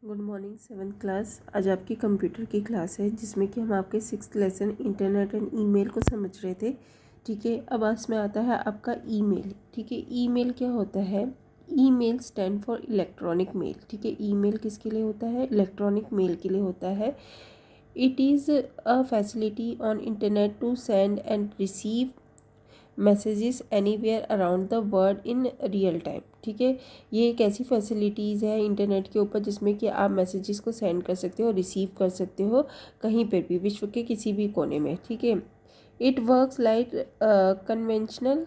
Good morning 7th class. आज आपकी computer की क्लास है जिसमें कि हम आपके 6th lesson internet and email को समझ रहे थे। ठीक है, अब इसमें आता है आपका ईमेल। ठीक है, ईमेल क्या होता है? Email stand for electronic mail. ठीक है, ईमेल किसके लिए होता है? इलेक्ट्रॉनिक मेल के लिए होता है। It is a facility on internet to send and receive messages anywhere around the world in real time. ठीक है, ये एक ऐसी फैसिलिटीज़ है इंटरनेट के ऊपर जिसमें कि आप मैसेजेस को सेंड कर सकते हो, रिसीव कर सकते हो कहीं पर भी, विश्व के किसी भी कोने में। ठीक है, it works like conventional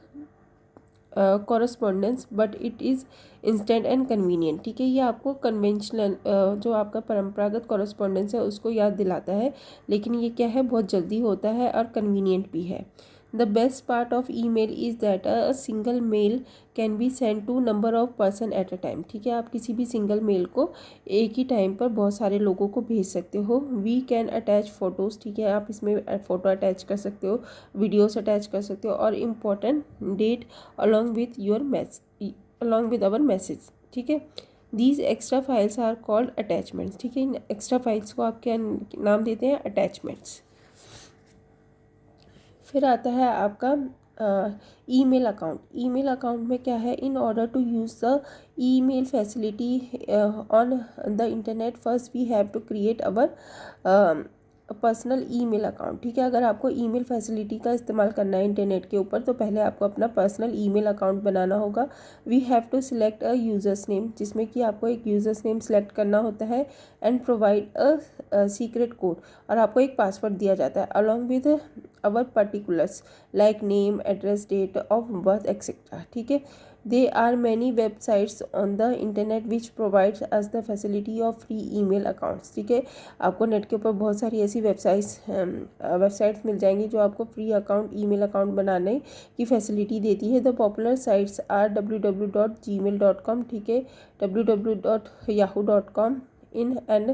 correspondence but it is instant and convenient. ठीक है, ये आपको कन्वेंशनल जो आपका परंपरागत कॉरस्पॉन्डेंस है उसको याद दिलाता है, लेकिन ये क्या है, बहुत जल्दी होता है और कन्वीनियंट भी है। The best part of email is that a single mail can be send to number of person at a time. ठीक है, आप किसी भी सिंगल मेल को एक ही टाइम पर बहुत सारे लोगों को भेज सकते हो। We can attach photos. ठीक है, आप इसमें फ़ोटो अटैच कर सकते हो, वीडियोस अटैच कर सकते हो और important date along with your along with our message। ठीक है, these extra files are called attachments। ठीक है, इन एक्स्ट्रा फाइल्स को आप क्या नाम देते हैं? अटैचमेंट्स। फिर आता है आपका ईमेल अकाउंट। ईमेल अकाउंट में क्या है? In order to use the email facility on the internet first we have to create our personal email account. ठीक है, अगर आपको ईमेल फैसिलिटी का इस्तेमाल करना है इंटरनेट के ऊपर तो पहले आपको अपना पर्सनल ईमेल अकाउंट बनाना होगा। We have to select a users name, जिसमें कि आपको एक यूज़र्स नेम सेलेक्ट करना होता है and provide a secret code, और आपको एक पासवर्ड दिया जाता है along with our particulars like name, address, date of birth etcetera. ठीक है, they are many websites on the internet which provides us the facility of free email accounts. ठीक है, आपको नेट के ऊपर बहुत सारी ऐसी वेबसाइट्स मिल जाएंगी जो आपको फ्री अकाउंट, ईमेल अकाउंट बनाने की फैसिलिटी देती है। The popular sites are www.gmail.com। ठीक है, www.yahoo.com इन एंड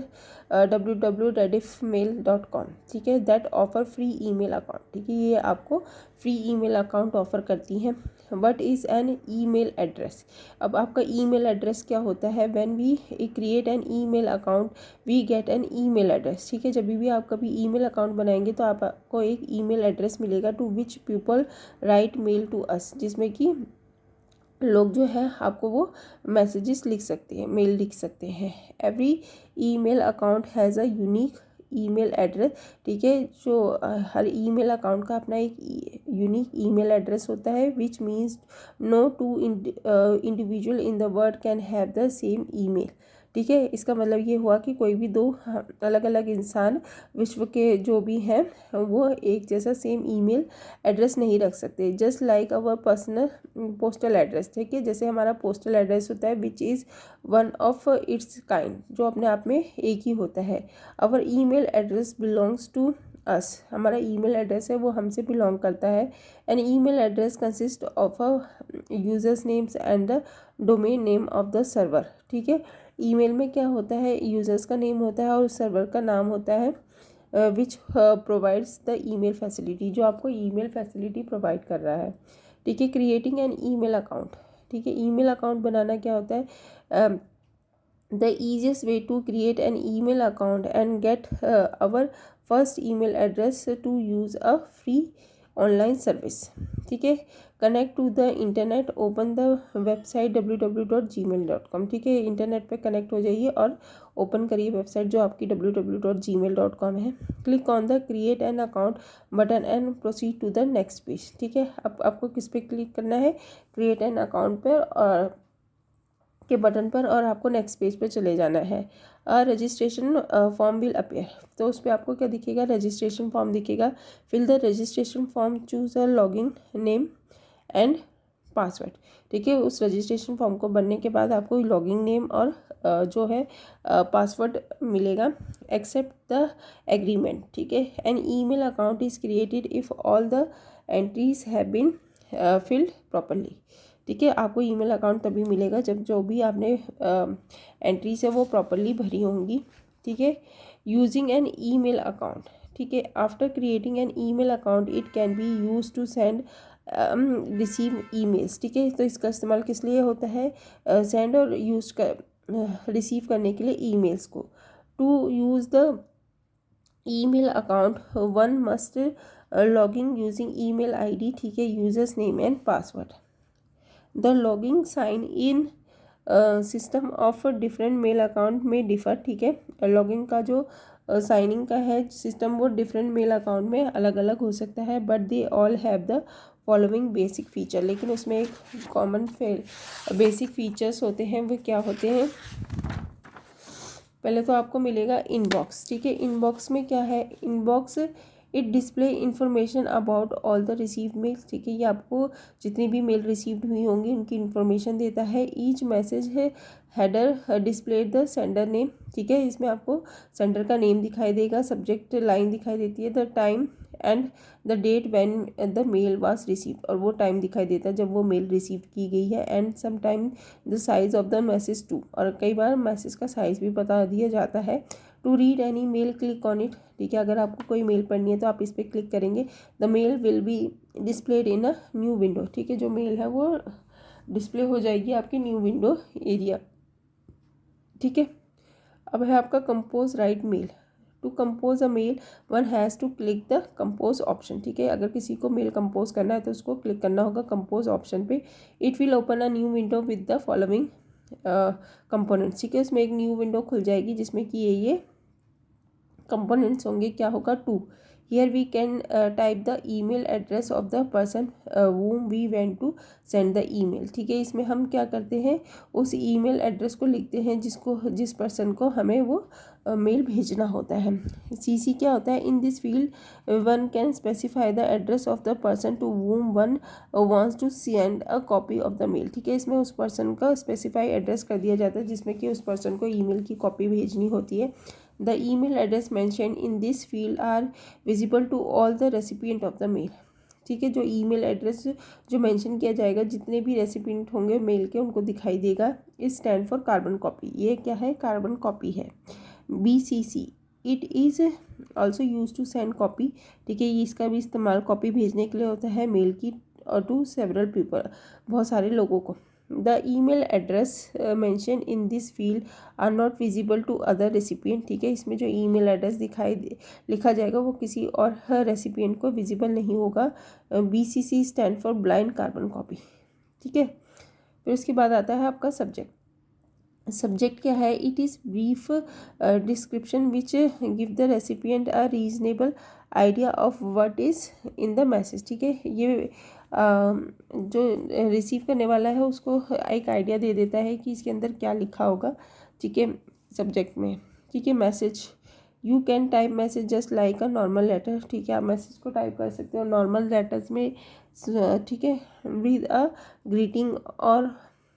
www.rediffmail.com। ठीक है, that offer free email account. ठीक है, ये आपको फ्री ईमेल अकाउंट ऑफर करती हैं। What is an email address? अब आपका ईमेल एड्रेस क्या होता है? When we create an email account we get an email address. ठीक है, जब भी आप कभी ईमेल अकाउंट बनाएंगे तो आपको एक ईमेल एड्रेस मिलेगा to which people write mail to us, जिसमें कि लोग जो है आपको वो मैसेजेस लिख सकते हैं, मेल लिख सकते हैं। Every email account has a unique email address. ठीक है, जो हर ईमेल अकाउंट का अपना एक यूनिक ईमेल एड्रेस होता है which means no two individual in the world can have the same email. ठीक है, इसका मतलब ये हुआ कि कोई भी दो अलग अलग इंसान विश्व के जो भी हैं वो एक जैसा सेम ईमेल एड्रेस नहीं रख सकते। Just like our personal postal address. ठीक है, जैसे हमारा पोस्टल एड्रेस होता है which is one of its kind, जो अपने आप में एक ही होता है। Our email address belongs to us, हमारा ईमेल एड्रेस है वो हमसे बिलोंग करता है। An email address consist of a users names and the domain name of the server. ठीक है, ईमेल में क्या होता है? यूज़र्स का नेम होता है और सर्वर का नाम होता है which provides the email facility, जो आपको ईमेल फैसिलिटी प्रोवाइड कर रहा है। ठीक है, क्रिएटिंग एन ईमेल अकाउंट। ठीक है, ईमेल अकाउंट बनाना क्या होता है? the easiest way to create an email account and get our first email address to use a free online service। ठीक है, connect to the internet, open the website www.gmail.com। ठीक है, internet पे connect हो जाइए और ओपन करिए website जो आपकी www.gmail.com है। Click on the create an account button and proceed to the next page. ठीक है, अब आपको किस पे क्लिक करना है? क्रिएट एन अकाउंट पर और के बटन पर, और आपको नेक्स्ट पेज पे चले जाना है। रजिस्ट्रेशन फॉर्म विल अपीयर, तो उस पर आपको क्या दिखेगा? रजिस्ट्रेशन फॉर्म दिखेगा। Fill the registration form, choose a login name and password. ठीक है, उस रजिस्ट्रेशन फॉर्म को भरने के बाद आपको लॉगिन नेम और जो है पासवर्ड मिलेगा। Accept the agreement. ठीक है, an email account is created if all the entries have been filled properly. ठीक है, आपको ईमेल अकाउंट तभी मिलेगा जब जो भी आपने एंट्रीज है वो प्रॉपरली भरी होंगी। ठीक है, यूजिंग एन ईमेल अकाउंट। ठीक है, after creating an email account it can be use to send receive emails. ठीक है, तो इसका इस्तेमाल किस लिए होता है? सेंड और यूज कर रिसीव करने के लिए ईमेल्स को। To use the email account one must logging using email ID, ठीक है, users name and password. The logging sign in system of different mail account में डिफर, ठीक है। लॉगिंग का जो साइनिंग का है सिस्टम वो डिफरेंट मेल अकाउंट में अलग अलग हो सकता है, but they all have the following basic feature, लेकिन उसमें एक कॉमन बेसिक फीचर्स होते हैं। वो क्या होते हैं? पहले तो आपको मिलेगा इनबॉक्स, ठीक है। इनबॉक्स में क्या है? Inbox it display information about all the received mails, ठीक है। ये आपको जितनी भी मेल रिसीव्ड हुई होंगी उनकी इन्फॉर्मेशन देता है। ईच मैसेज है header display the sender name, ठीक है। इसमें आपको सेंडर का नेम दिखाई देगा, सब्जेक्ट लाइन दिखाई देती है, the time and the date when the mail was received, और वो टाइम दिखाई देता है जब वो मेल रिसीव की गई है। And some time the size of the message too, और कई बार मैसेज का साइज़ भी बता दिया जाता है। To read any mail click on it, ठीक है। अगर आपको कोई मेल पढ़नी है तो आप इस पर क्लिक करेंगे, the mail will be displayed in a new window, ठीक है। जो मेल है वो डिस्प्ले हो जाएगी आपकी न्यू विंडो एरिया, ठीक है। अब है आपका compose write mail. To compose a mail one has to click the compose option, ठीक है। अगर किसी को मेल कंपोज करना है तो उसको क्लिक करना होगा कंपोज ऑप्शन पे। It will open a new window with the following components, ठीक है। इसमें एक न्यू विंडो खुल जाएगी जिसमें कि ये कंपोनेंट्स होंगे। क्या होगा? To, here we can type the email address of the person whom we want to send the email, ठीक है। इसमें हम क्या करते हैं? उस ईमेल एड्रेस को लिखते हैं जिस पर्सन को हमें वो मेल भेजना होता है। सीसी क्या होता है? In this field one can specify the address of the person to whom one wants to send a copy of the mail, ठीक है। इसमें उस पर्सन का स्पेसिफाई एड्रेस कर दिया जाता है जिसमें कि उस पर्सन को ईमेल की कॉपी भेजनी होती है। The email address mentioned in this field are visible to all the recipient of the mail, ठीक है। जो ईमेल एड्रेस जो मेंशन किया जाएगा जितने भी रेसिपिएंट होंगे मेल के उनको दिखाई देगा। इस स्टैंड फॉर कार्बन कॉपी, ये क्या है? कार्बन कॉपी है। BCC it is also use to send copy, ठीक है। ये इसका भी इस्तेमाल कॉपी भेजने के लिए होता है मेल की, और टू सेवरल पीपल, बहुत सारे लोगों को। The email address mention in this field are not visible to other recipient, ठीक है। इसमें जो ईमेल एड्रेस लिखा जाएगा वो किसी और रेसिपिएंट को विजिबल नहीं होगा। BCC stand for blind carbon copy, ठीक है। फिर उसके बाद आता है आपका सब्जेक्ट। सब्जेक्ट क्या है? It is brief description which give the recipient a reasonable idea of what is in the message, ठीक है। ये जो रिसीव करने वाला है उसको एक आइडिया दे देता है कि इसके अंदर क्या लिखा होगा, ठीक है, सब्जेक्ट में, ठीक है। Message, you can type message just like a normal letter, ठीक है। आप मैसेज को टाइप कर सकते हो नॉर्मल लेटर्स में, ठीक है, विद अ ग्रीटिंग और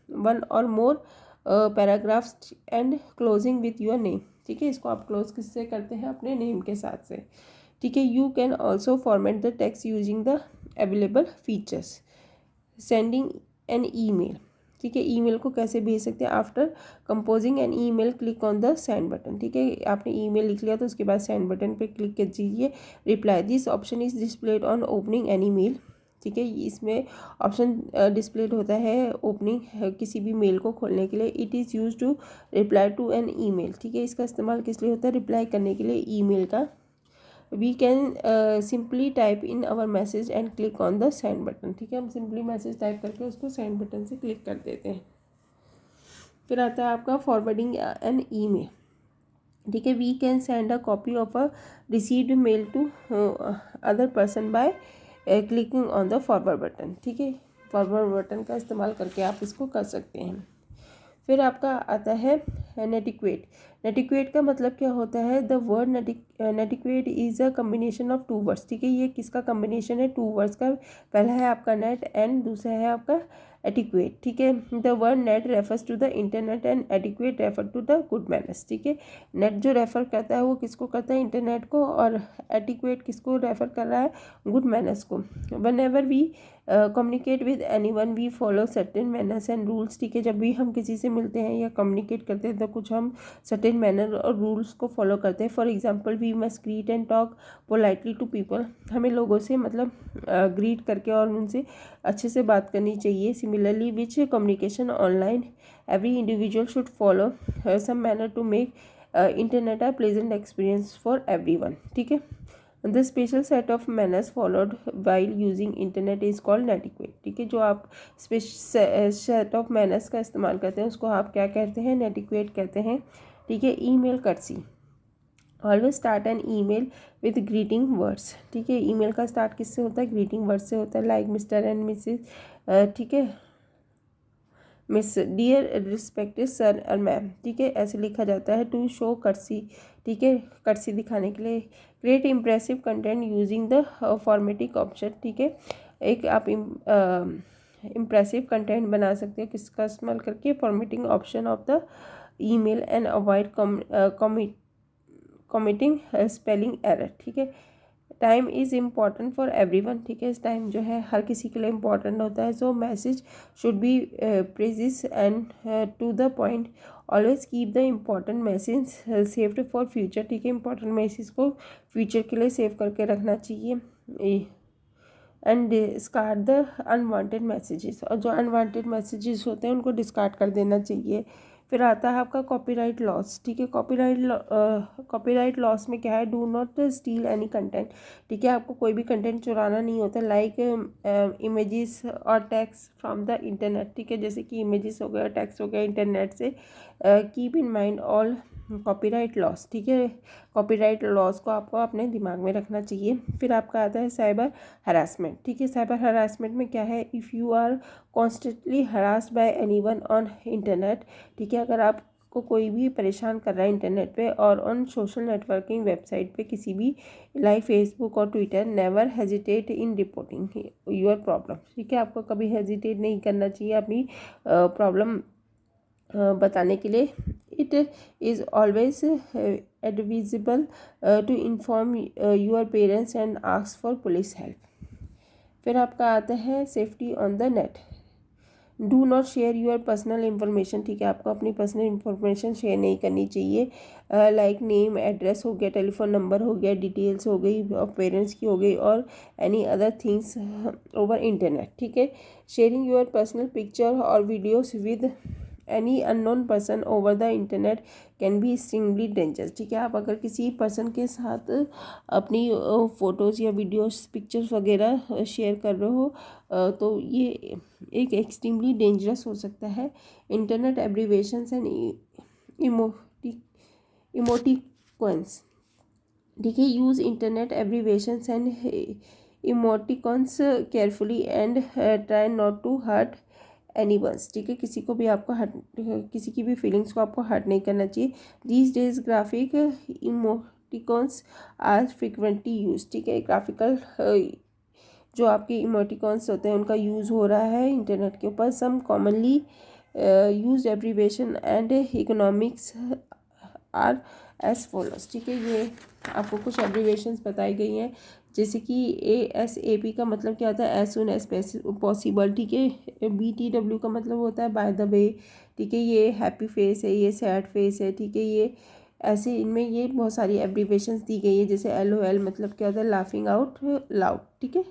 one or more paragraphs and closing with your name, ठीक है। इसको आप क्लोज किससे करते हैं? अपने नेम के साथ से, ठीक है। You can also format the text using the available features. Sending an email, ठीक है। ईमेल को कैसे भेज सकते हैं? After composing an email click on the send button, ठीक है। आपने ईमेल लिख लिया तो उसके बाद सेंड बटन पे क्लिक कर दीजिए। Reply, this option is displayed on opening any mail, ठीक है। इसमें ऑप्शन डिस्प्लेड होता है ओपनिंग किसी भी मेल को खोलने के लिए। It is use to reply to an email, ठीक है। इसका इस्तेमाल किस लिए होता है? रिप्लाई करने के लिए ईमेल का। We can simply type in our message and click on the send button, ठीक है। हम सिंपली मैसेज टाइप करके उसको सेंड बटन से क्लिक कर देते हैं। फिर आता है आपका फॉरवर्डिंग एन ईमेल, ठीक है। We can send a copy of a received mail to other person by clicking on the forward button, ठीक है। फॉरवर्ड बटन का इस्तेमाल करके आप इसको कर सकते हैं। फिर आपका आता है नेटिक्वेट। नेटिक्वेट का मतलब क्या होता है? The word netiquette is a combination of two words, ठीक है। ये किसका कम्बिनेशन है? टू वर्ड्स का। पहला है आपका नेट एंड दूसरा है आपका एटिक्वेट, ठीक है। The word net refers to the internet and etiquette refer to the good manners, ठीक है। नेट जो रेफर करता है वो किसको करता है? इंटरनेट को। और एटिक्वेट किसको रेफर कर रहा है? गुड मैनर्स को। Whenever we communicate with any one we follow certain manners and rules, ठीक है। जब भी हम किसी से मिलते हैं या कम्युनिकेट करते हैं तो कुछ हम सर्टेन मैनर और रूल्स को फॉलो करते हैं। For example, we must greet and talk politely to people, हमें लोगों से मतलब ग्रीट करके और उनसे अच्छे से बात करनी चाहिए। Similarly, which communication online, every individual should follow some manner to make internet a pleasant experience for everyone. ठीक है. The special set of manners followed while using internet is called netiquette. ठीक है. जो आप set of manners का इस्तेमाल करते हैं उसको आप क्या कहते हैं? netiquette कहते हैं. ठीक है. email courtesy. Always start an email with greeting words. ठीक है. ईमेल का स्टार्ट किससे होता है? ग्रीटिंग वर्ड से होता है. Like mister and missus. ठीक है. मिस डियर रिस्पेक्टेड सर और मैम. ठीक है. ऐसे लिखा जाता है. To show courtesy. ठीक है. कर्सी दिखाने के लिए. Create impressive content using the formatting option. ठीक है. एक आप इम्प्रेसिव कंटेंट बना सकते हो किसका इस्तेमाल करके? Formatting option of the email and avoid committing spelling error. ठीक है. Time is important for everyone. ठीक है. इस टाइम जो है हर किसी के लिए इम्पॉर्टेंट होता है. So message should be precise and to the point. Always keep the important message saved for future. ठीक है. इम्पॉर्टेंट मैसेज को फ्यूचर के लिए सेव करके रखना चाहिए. And discard the unwanted messages. और जो अनवांटेड मैसेजेस होते हैं उनको डिस्कार्ड कर देना चाहिए. फिर आता है आपका कॉपीराइट लॉस. ठीक है. कॉपीराइट लॉस में क्या है? Do not steel any content. ठीक है. आपको कोई भी कंटेंट चुराना नहीं होता. लाइक इमेजेस और टेक्स्ट फ्रॉम द इंटरनेट. ठीक है. जैसे कि इमेजेस हो गया, टेक्स्ट हो गया इंटरनेट से. Keep in mind all copyright loss. ठीक है. कॉपीराइट लॉस को आपको अपने दिमाग में रखना चाहिए. फिर आपका आता है साइबर हरासमेंट. ठीक है. साइबर हरासमेंट में क्या है? If you are constantly harassed by anyone on internet. ठीक है. अगर आपको कोई भी परेशान कर रहा है इंटरनेट पे और ऑन सोशल नेटवर्किंग वेबसाइट पे किसी भी लाइक फेसबुक और Twitter, never hesitate in reporting your problem. ठीक है. आपको कभी हेजिटेट नहीं करना चाहिए अपनी प्रॉब्लम बताने के लिए. It is always advisable to inform your parents and ask for police help. फिर आपका आता है safety on the net. Do not share your personal information. ठीक है. आपको अपनी पर्सनल इन्फॉर्मेशन शेयर नहीं करनी चाहिए. लाइक नेम, एड्रेस हो गया, टेलीफोन नंबर हो गया, डिटेल्स हो गई और पेरेंट्स की हो गई और any other things over internet. ठीक है. शेयरिंग योर पर्सनल पिक्चर और videos with any unknown person over the internet can be extremely dangerous. ठीक है. आप अगर किसी पर्सन के साथ अपनी फ़ोटोज़ या वीडियोस, पिक्चर्स वगैरह शेयर कर रहे हो तो ये एक एक्सट्रीमली डेंजरस हो सकता है. Internet abbreviations and emoticons. ठीक है. Use internet abbreviations and emoticons carefully and try not to hurt anyone's. ठीक है. किसी को भी आपको हर्ट, किसी की भी फीलिंग्स को आपको हर्ट नहीं करना चाहिए. These days graphic emoticons are frequently use. ठीक है. ग्राफिकल जो आपके इमोटिकॉन्स होते हैं उनका यूज़ हो रहा है इंटरनेट के ऊपर. Some commonly use abbreviation and इकोनॉमिक्स आर एज फॉलोज. ठीक है. ये आपको कुछ एब्रीवेशंस बताई गई हैं जैसे कि ASAP का मतलब क्या होता है? As soon as possible. ठीक है. BTW का मतलब होता है बाय द वे. ठीक है. ये हैप्पी फेस है, ये सैड फेस है. ठीक है. ये ऐसे इनमें ये बहुत सारी एब्रीवेशंस दी गई है. जैसे LOL मतलब क्या होता है? Laughing out loud. ठीक है.